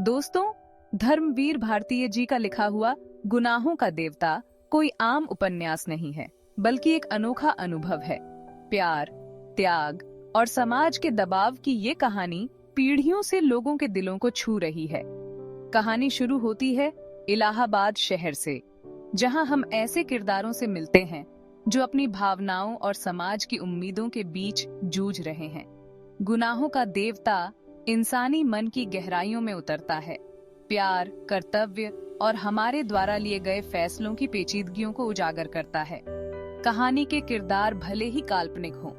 दोस्तों, धर्मवीर भारतीय जी का लिखा हुआ गुनाहों का देवता कोई आम उपन्यास नहीं है, बल्कि एक अनोखा अनुभव है। प्यार, त्याग और समाज के दबाव की ये कहानी पीढ़ियों से लोगों के दिलों को छू रही है। कहानी शुरू होती है इलाहाबाद शहर से, जहां हम ऐसे किरदारों से मिलते हैं जो अपनी भावनाओं और समाज की उम्मीदों के बीच जूझ रहे हैं। गुनाहों का देवता इंसानी मन की गहराइयों में उतरता है, प्यार, कर्तव्य और हमारे द्वारा लिए गए फैसलों की पेचीदगियों को उजागर करता है। कहानी के किरदार भले ही काल्पनिक हों,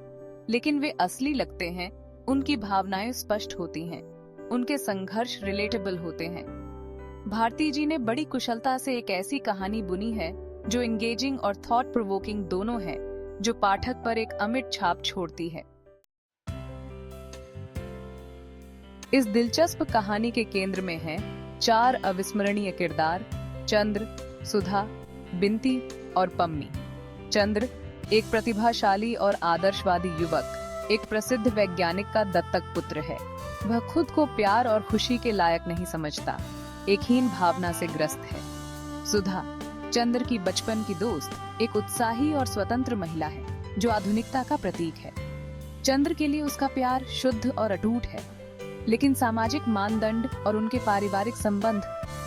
लेकिन वे असली लगते हैं। उनकी भावनाएं स्पष्ट होती हैं, उनके संघर्ष रिलेटेबल होते हैं। भारती जी ने बड़ी कुशलता से एक ऐसी कहानी बुनी है जो एंगेजिंग और थॉट प्रोवोकिंग दोनों है, जो पाठक पर एक अमिट छाप छोड़ती है। इस दिलचस्प कहानी के केंद्र में हैं 4 अविस्मरणीय किरदार: चंद्र, सुधा, बिंती और पम्मी। चंद्र एक प्रतिभाशाली और आदर्शवादी युवक, एक प्रसिद्ध वैज्ञानिक का दत्तक पुत्र है। वह खुद को प्यार और खुशी के लायक नहीं समझता, एक हीन भावना से ग्रस्त है। सुधा, चंद्र की बचपन की दोस्त, एक उत्साही और स्वतंत्र महिला है जो आधुनिकता का प्रतीक है। चंद्र के लिए उसका प्यार शुद्ध और अटूट है, लेकिन सामाजिक मानदंड और उनके पारिवारिक संबंध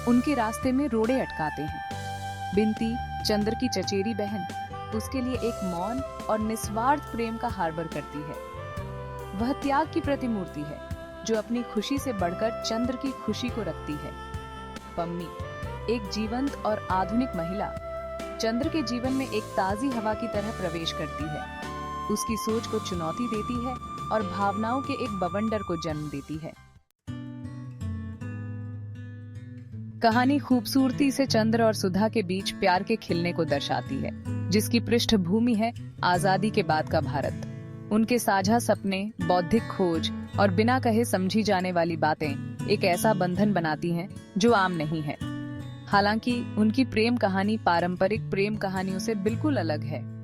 उनके रास्ते में रोड़े अटकाते हैं। बिंती, चंद्र की चचेरी बहन, उसके लिए एक मौन और निस्वार्थ प्रेम का हार्बर करती है। वह त्याग की प्रतिमूर्ति है, जो अपनी खुशी से बढ़कर चंद्र की खुशी को रखती है। पम्मी, एक जीवंत और आधुनिक महिला, चंद्र के जीवन में एक ताजी हवा की तरह प्रवेश करती है। उसकी सोच को चुनौती देती है और भावनाओं के एक बवंडर को जन्म देती है। कहानी खूबसूरती से चंद्र और सुधा के बीच प्यार के खिलने को दर्शाती है, जिसकी पृष्ठभूमि है आजादी के बाद का भारत। उनके साझा सपने, बौद्धिक खोज और बिना कहे समझी जाने वाली बातें एक ऐसा बंधन बनाती हैं जो आम नहीं है। हालांकि उनकी प्रेम कहानी पारंपरिक प्रेम कहानियों से बिल्कुल अलग है।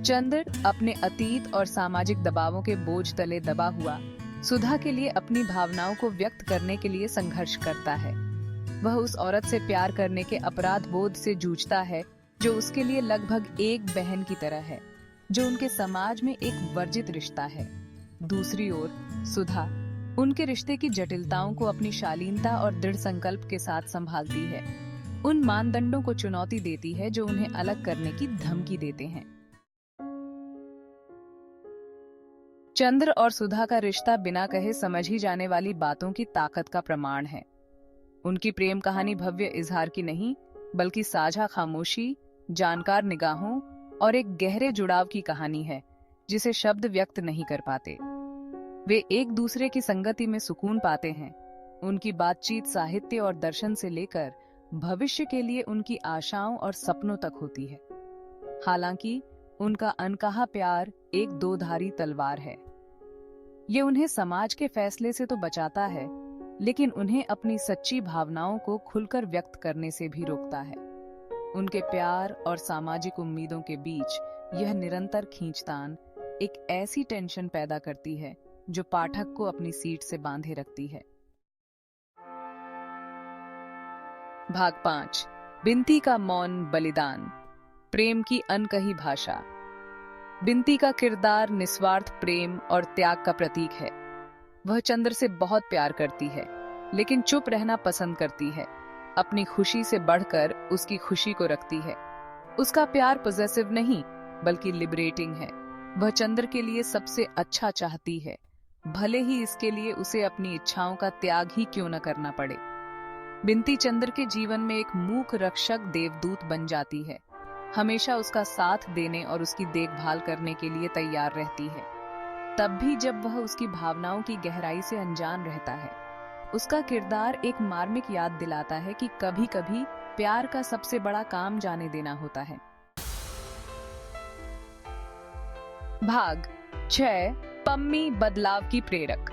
चंद्र अपने अतीत और सामाजिक दबावों के बोझ तले दबा हुआ सुधा के लिए अपनी भावनाओं को व्यक्त करने के लिए संघर्ष करता है। वह उस औरत से प्यार करने के अपराध बोध से जूझता है जो उसके लिए लगभग एक बहन की तरह है, जो उनके समाज में एक वर्जित रिश्ता है। दूसरी ओर सुधा उनके रिश्ते की जटिलताओं को अपनी शालीनता और दृढ़ संकल्प के साथ संभालती है, उन मानदंडों को चुनौती देती है जो उन्हें अलग करने की धमकी देते हैं। चंद्र और सुधा का रिश्ता बिना कहे समझी जाने वाली बातों की ताकत का प्रमाण है। उनकी प्रेम कहानी भव्य इजहार की नहीं, बल्कि साझा खामोशी, जानकार निगाहों और एक गहरे जुड़ाव की कहानी है, जिसे शब्द व्यक्त नहीं कर पाते। वे एक दूसरे की संगति में सुकून पाते हैं। उनकी बातचीत साहित्य और दर्शन से लेकर भविष्य के लिए उनकी आशाओं और सपनों तक होती है। हालांकि उनका अनकहा प्यार एक दो-धारी तलवार है। ये उन्हें समाज के फैसले से तो बचाता है, लेकिन उन्हें अपनी सच्ची भावनाओं को खुलकर व्यक्त करने से भी रोकता है। उनके प्यार और सामाजिक उम्मीदों के बीच यह निरंतर खींचतान एक ऐसी टेंशन पैदा करती है जो पाठक को अपनी सीट से बांधे रखती है। भाग 5, बिंती का मौन बलिदान, प्रेम की अनकही भाषा। बिंती का किरदार निस्वार्थ प्रेम और त्याग का प्रतीक है। वह चंद्र से बहुत प्यार करती है, लेकिन चुप रहना पसंद करती है। अपनी खुशी से बढ़कर उसकी खुशी को रखती है। उसका प्यार पॉजेसिव नहीं, बल्कि लिबरेटिंग है। वह चंद्र के लिए सबसे अच्छा चाहती है, भले ही इसके लिए उसे अपनी इच्छाओं का त्याग ही क्यों न करना पड़े। बिंती चंद्र के जीवन में एक मूक रक्षक देवदूत बन जाती है, हमेशा उसका साथ देने और उसकी देखभाल करने के लिए तैयार रहती है, तब भी जब वह उसकी भावनाओं की गहराई से अनजान रहता है। उसका किरदार एक मार्मिक याद दिलाता है कि कभी-कभी प्यार का सबसे बड़ा काम जाने देना होता है। भाग 6, पम्मी बदलाव की प्रेरक।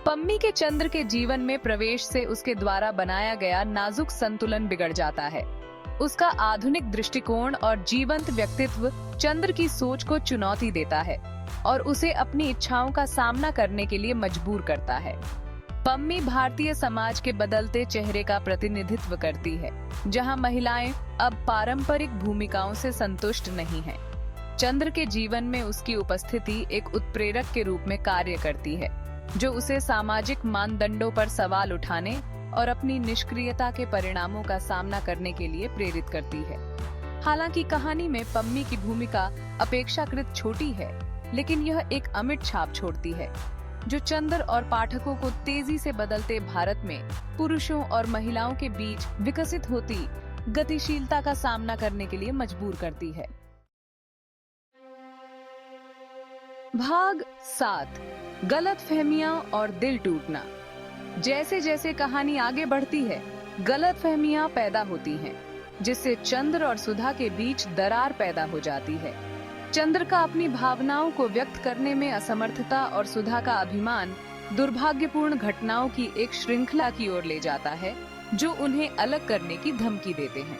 पम्मी के चंद्र के जीवन में प्रवेश से उसके द्वारा बनाया गया नाजुक संतुलन बिगड़ जाता है। उसका आधुनिक दृष्टिकोण और जीवंत व्यक्तित्व चंद्र की सोच को चुनौती देता है और उसे अपनी इच्छाओं का सामना करने के लिए मजबूर करता है। पम्मी भारतीय समाज के बदलते चेहरे का प्रतिनिधित्व करती है, जहां महिलाएं अब पारंपरिक भूमिकाओं से संतुष्ट नहीं हैं। चंद्र के जीवन में उसकी उपस्थिति एक उत्प्रेरक के रूप में कार्य करती है, जो उसे सामाजिक मानदंडों पर सवाल उठाने और अपनी निष्क्रियता के परिणामों का सामना करने के लिए प्रेरित करती है। हालांकि कहानी में पम्मी की भूमिका अपेक्षाकृत छोटी है, लेकिन यह एक अमिट छाप छोड़ती है, जो चंद्र और पाठकों को तेजी से बदलते भारत में पुरुषों और महिलाओं के बीच विकसित होती गतिशीलता का सामना करने के लिए मजबूर करती है। भाग 7, गलतफहमियां और दिल टूटना। जैसे जैसे कहानी आगे बढ़ती है, गलतफहमियां पैदा होती हैं, जिससे चंद्र और सुधा के बीच दरार पैदा हो जाती है। चंद्र का अपनी भावनाओं को व्यक्त करने में असमर्थता और सुधा का अभिमान दुर्भाग्यपूर्ण घटनाओं की एक श्रृंखला की ओर ले जाता है, जो उन्हें अलग करने की धमकी देते हैं।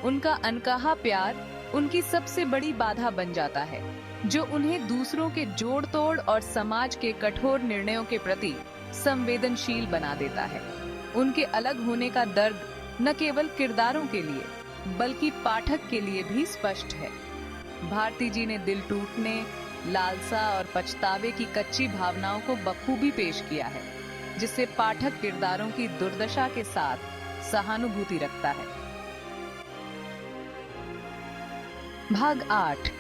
उनका अनकहा प्यार उनकी सबसे बड़ी बाधा बन जाता है, जो उन्हें दूसरों के जोड़ तोड़ और समाज के कठोर निर्णयों के प्रति संवेदनशील बना देता है। उनके अलग होने का दर्द न केवल किरदारों के लिए, बल्कि पाठक के लिए भी स्पष्ट है। भारती जी ने दिल टूटने, लालसा और पछतावे की कच्ची भावनाओं को बखूबी पेश किया है, जिससे पाठक किरदारों की दुर्दशा के साथ सहानुभूति रखता है। भाग 8,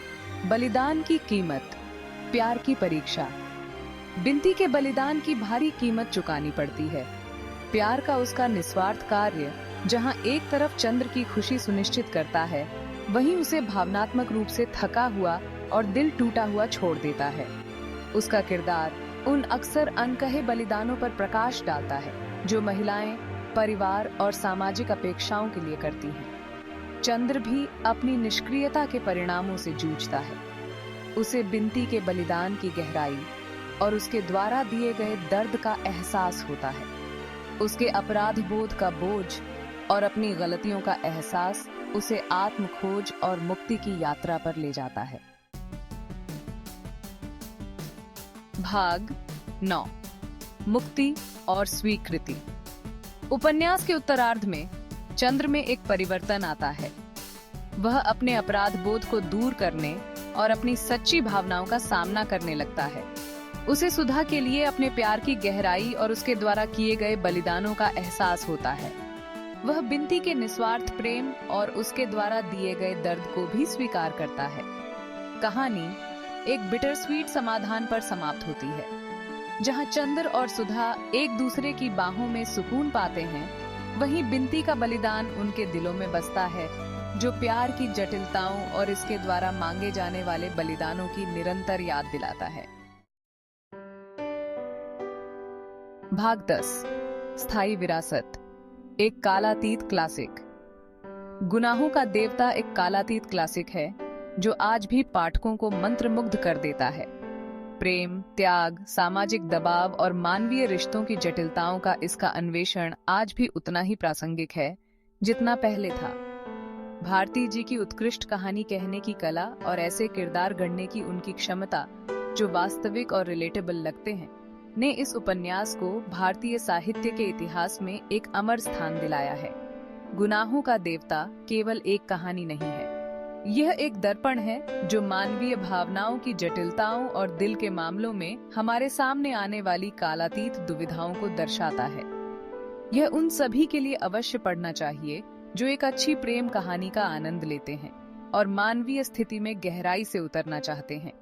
बलिदान की कीमत, प्यार की परीक्षा। बिंती के बलिदान की भारी कीमत चुकानी पड़ती है। प्यार का उसका निस्वार्थ कार्य जहां एक तरफ चंद्र की खुशी सुनिश्चित करता है, वहीं उसे भावनात्मक रूप से थका हुआ और दिल टूटा हुआ छोड़ देता है। उसका किरदार उन अक्सर अनकहे बलिदानों पर प्रकाश डालता है, जो महिलाएं, परिवार और सामाजिक अपेक्षाओं के लिए करती हैं। चंद्र भी अपनी निष्क्रियता के परिणामों से जूझता है। उसे बिंती के बलिदान की गहराई और उसके द्वारा दिए गए दर्द का एहसास होता है। उसके अपराध बोध का बोझ और अपनी गलतियों का एहसास उसे आत्म खोज और मुक्ति की यात्रा पर ले जाता है। भाग 9, मुक्ति और स्वीकृति। उपन्यास के उत्तरार्ध में चंद्र में एक परिवर्तन आता है। वह अपने अपराध बोध को दूर करने और अपनी सच्ची भावनाओं का सामना करने लगता है। उसे सुधा के लिए अपने प्यार की गहराई और उसके द्वारा किए गए बलिदानों का एहसास होता है। वह बिंती के निस्वार्थ प्रेम और उसके द्वारा दिए गए दर्द को भी स्वीकार करता है। कहानी एक बिटर स्वीट समाधान पर समाप्त होती है, जहां चंद्र और सुधा एक दूसरे की बाहों में सुकून पाते हैं। वहीं बिंती का बलिदान उनके दिलों में बसता है, जो प्यार की जटिलताओं और इसके द्वारा मांगे जाने वाले बलिदानों की निरंतर याद दिलाता है। भाग 10, स्थायी विरासत, एक कालातीत क्लासिक। गुनाहों का देवता एक कालातीत क्लासिक है, जो आज भी पाठकों को मंत्रमुग्ध कर देता है। प्रेम, त्याग, सामाजिक दबाव और मानवीय रिश्तों की जटिलताओं का इसका अन्वेषण आज भी उतना ही प्रासंगिक है जितना पहले था। भारती जी की उत्कृष्ट कहानी कहने की कला और ऐसे किरदार गढ़ने की उनकी क्षमता, जो वास्तविक और रिलेटेबल लगते हैं, ने इस उपन्यास को भारतीय साहित्य के इतिहास में एक अमर स्थान दिलाया है। गुनाहों का देवता केवल एक कहानी नहीं है, यह एक दर्पण है जो मानवीय भावनाओं की जटिलताओं और दिल के मामलों में हमारे सामने आने वाली कालातीत दुविधाओं को दर्शाता है। यह उन सभी के लिए अवश्य पढ़ना चाहिए जो एक अच्छी प्रेम कहानी का आनंद लेते हैं और मानवीय स्थिति में गहराई से उतरना चाहते हैं।